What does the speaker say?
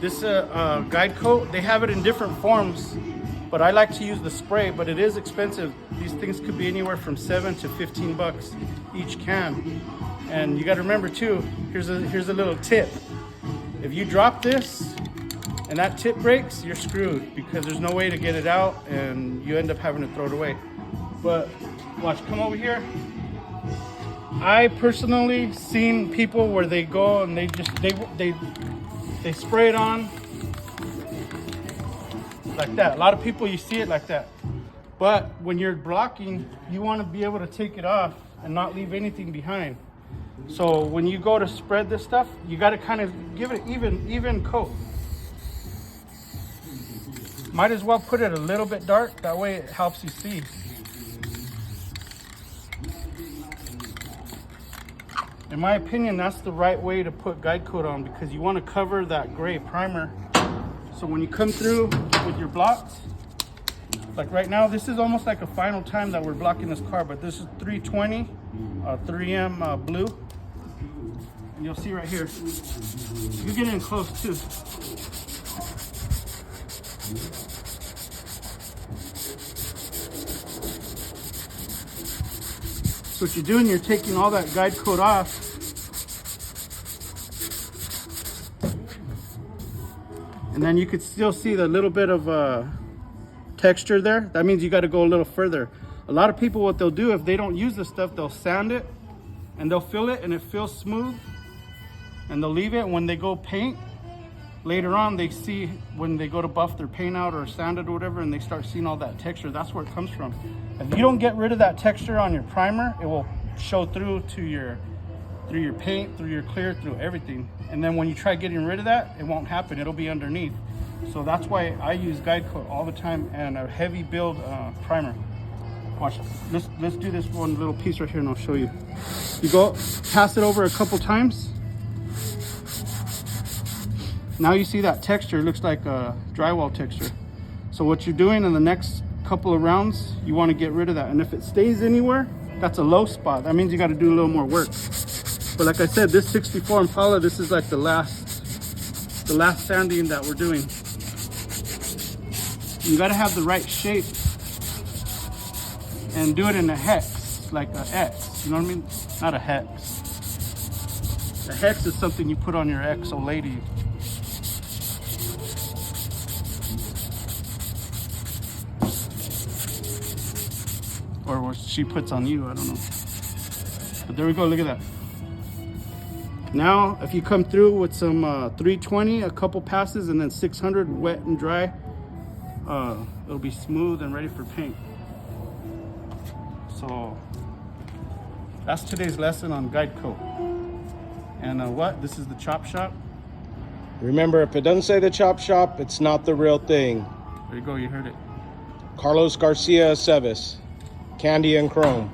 This guide coat, they have it in different forms, but I like to use the spray, but it is expensive. These things could be anywhere from 7 to 15 bucks each can. And you got to remember too, here's a little tip. If you drop this and that tip breaks, you're screwed because there's no way to get it out and you end up having to throw it away. But watch, come over here. I personally seen people where they go and they spray it on like that. A lot of people, you see it like that. But when you're blocking, you want to be able to take it off and not leave anything behind. So when you go to spread this stuff, you got to kind of give it an even coat. Might as well put it a little bit dark, that way it helps you see. In my opinion, that's the right way to put guide coat on because you want to cover that gray primer. So when you come through with your blocks, like right now, this is almost like a final time that we're blocking this car, but this is 320, 3M blue. And you'll see right here, you get in close too. So what you're doing, you're taking all that guide coat off. And then you could still see the little bit of texture there. That means you got to go a little further. A lot of people, what they'll do, if they don't use this stuff, they'll sand it and they'll fill it and it feels smooth. And they'll leave it. When they go paint, later on they see when they go to buff their paint out or sand it or whatever, and they start seeing all that texture. That's where it comes from. If you don't get rid of that texture on your primer, it will show through to your paint, through your clear, through everything. And then when you try getting rid of that, it won't happen. It'll be underneath. So that's why I use guide coat all the time and a heavy build primer. Watch, let's do this one little piece right here and I'll show you. You go pass it over a couple times. Now you see that texture, it looks like a drywall texture. So what you're doing in the next couple of rounds, you want to get rid of that. And if it stays anywhere, that's a low spot. That means you got to do a little more work. But like I said, this 64 Impala, this is like the last sanding that we're doing. You got to have the right shape and do it in a hex, like an X. You know what I mean? Not a hex. A hex is something you put on your ex old lady. Or what she puts on you, I don't know. But there we go, look at that. Now, if you come through with some 320, a couple passes, and then 600 wet and dry, it'll be smooth and ready for paint. So that's today's lesson on guide coat. And what? This is the chop shop. Remember, if it doesn't say the chop shop, it's not the real thing. There you go, you heard it. Carlos Garcia Aceves, Candy and Chrome.